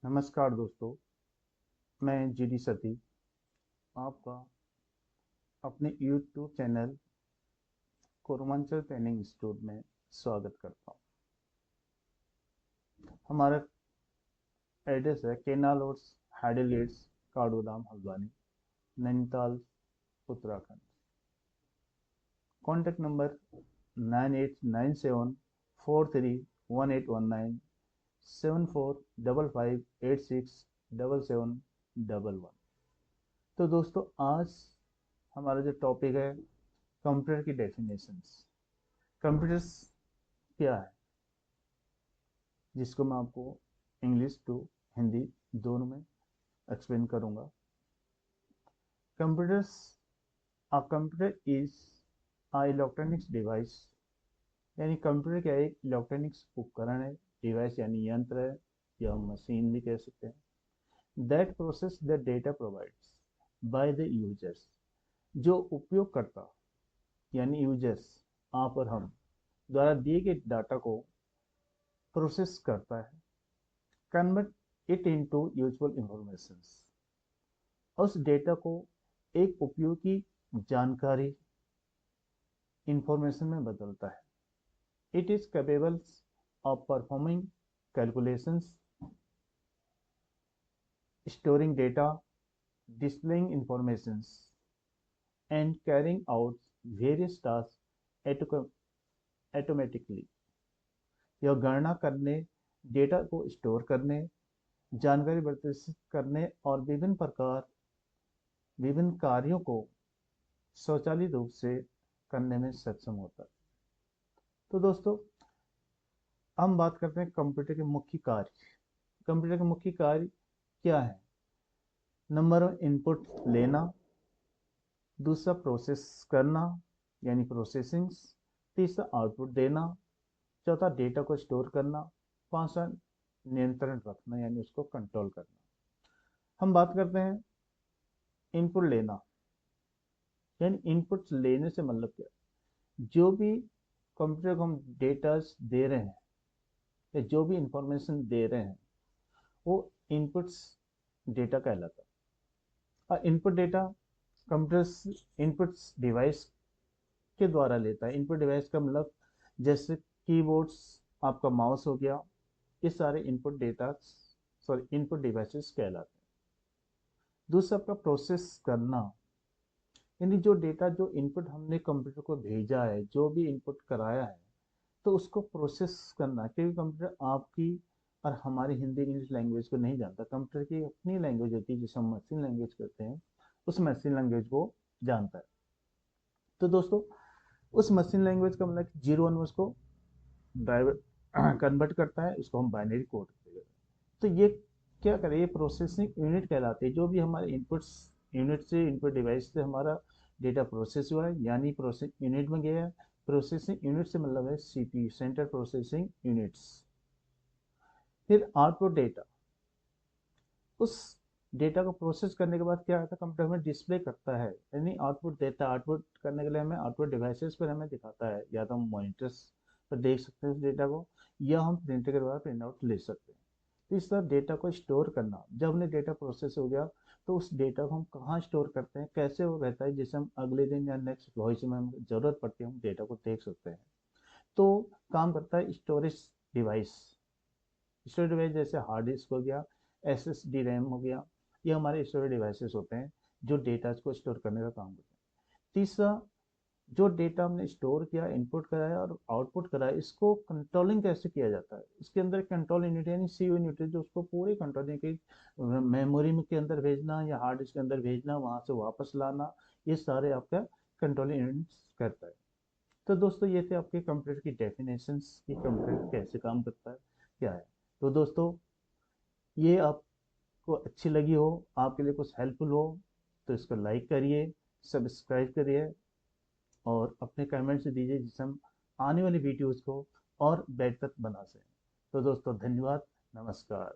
नमस्कार दोस्तों, मैं जीडी सती आपका अपने YouTube channel Purvanchal training institute में स्वागत करता हूं। हमारा एड्रेस है केनाल रोड्स, हैडलगेट्स, काठगोदाम, हल्द्वानी, नैनीताल, उत्तराखंड। Contact number 9897431819, 7455867711। तो दोस्तों, आज हमारा जो टॉपिक है कंप्यूटर की डेफिनेशंस। कंप्यूटर्स क्या है, जिसको मैं आपको इंग्लिश टू हिंदी दोनों में एक्सप्लेन करूंगा। Computers, a computer is a electronics device, यानी कंप्यूटर क्या है? एक इलेक्ट्रॉनिक्स उपकरण है। डिवाइस यानी यंत्र है या मशीन भी कह सकते हैं। That process the data provides by the users, जो उपयोगकर्ता यानी यूजर्स, आप और हम द्वारा दिए गए डाटा को प्रोसेस करता है, convert it into useful information, उस डेटा को एक उपयोगी जानकारी इंफॉर्मेशन में बदलता है। It is capable of performing calculations, storing data, displaying informations, and carrying out various tasks automatically। यह गणना करने, डेटा को स्टोर करने, जानकारी प्रदर्शित करने और विभिन्न कार्यों को स्वचालित रूप से करने में सक्षम होता है। तो दोस्तों, हम बात करते हैं कंप्यूटर के मुख्य कार्य। कंप्यूटर के मुख्य कार्य क्या है? नंबर 1 इनपुट लेना, दूसरा प्रोसेस करना यानी प्रोसेसिंग, तीसरा आउटपुट देना, चौथा डेटा को स्टोर करना, पांचवा नियंत्रण रखना यानी उसको कंट्रोल करना। हम बात करते हैं इनपुट लेना, यानी इनपुट लेने से मतलब क्या? जो भी कंप्यूटर को हम डेटा दे रहे हैं या जो भी इंफॉर्मेशन दे रहे हैं वो इनपुट्स डेटा कहलाता है। और input data computer inputs device के द्वारा लेता है। इनपुट डिवाइस का मतलब जैसे कीबोर्ड्स, आपका माउस हो गया, ये सारे इनपुट डेटा इनपुट डिवाइसेस कहलाते हैं। दूसरा आपका प्रोसेस करना, यानी जो डेटा, जो इनपुट हमने कंप्यूटर को भेजा है, जो भी इनपुट कराया है, तो उसको प्रोसेस करना। क्योंकि कंप्यूटर आपकी और हमारी हिंदी इंग्लिश लैंग्वेज को नहीं जानता। कंप्यूटर की अपनी लैंग्वेज होती है जिसे हम मशीन लैंग्वेज कहते हैं, उस मशीन लैंग्वेज को जानता है। तो दोस्तों, उस मशीन लैंग्वेज का मतलब 0 1 उसको ड्राइवर कन्वर्ट करता है, इसको हम बाइनरी कोड कहते हैं। तो ये क्या करे? ये प्रोसेसिंग यूनिट कहलाते हैं। जो भी हमारे इनपुट्स यूनिट से, इनपुट डिवाइस से हमारा डेटा प्रोसेस हुआ है, यानी प्रोसेस यूनिट में गया है। प्रोसेसिंग यूनिट से मतलब है सीपीयू, सेंट्रल प्रोसेसिंग यूनिट्स। फिर आउटपुट डेटा, उस डेटा को प्रोसेस करने के बाद क्या होता है? कंप्यूटर में डिस्प्ले करता है, यानी आउटपुट देता है। आउटपुट करने के लिए हमें आउटपुट डिवाइसेस पर हमें दिखाता है, या तो हम मॉनिटर्स पर देख सकते हैं उस डेटा को, या हम प्रिंटर के द्वारा प्रिंट आउट ले सकते हैं। इस तरह डेटा को स्टोर करना, जब हमने डेटा प्रोसेस हो गया तो उस डेटा को हम कहाँ स्टोर करते हैं, कैसे वो रहता है, जिसे हम अगले दिन या नेक्स्ट भविष्य में हमें जरूरत पड़ती है हम डेटा को देख सकते हैं। तो काम करता है स्टोरेज डिवाइस। स्टोरेज डिवाइस जैसे हार्ड डिस्क हो गया, एसएसडी रैम हो गया, ये हमारे स्टोरेज डिवाइसेस होते हैं जो डेटा को स्टोर करने का काम करते हैं। तीसरा, जो डेटा हमने स्टोर किया, इनपुट कराया और आउटपुट कराया, इसको कंट्रोलिंग कैसे किया जाता है? इसके अंदर कंट्रोल यूनिट यानी सी यूनिट है, जो उसको पूरी कंट्रोलिंग की मेमोरी के अंदर भेजना या हार्ड डिस्क के अंदर भेजना, वहां से वापस लाना, ये सारे आपका कंट्रोलिंग यूनिट करता है। तो दोस्तों, ये थे आपके कंप्यूटर की डेफिनेशंस कि कंप्यूटर कैसे काम करता है, क्या है। तो दोस्तों, ये आपको अच्छी लगी हो, आपके लिए कुछ हेल्पफुल हो, तो इसको लाइक करिए, सब्सक्राइब करिए और अपने कमेंट्स दीजिए, जिससे हम आने वाली वीडियोस को और बेहतर बना सकें। तो दोस्तों, धन्यवाद, नमस्कार।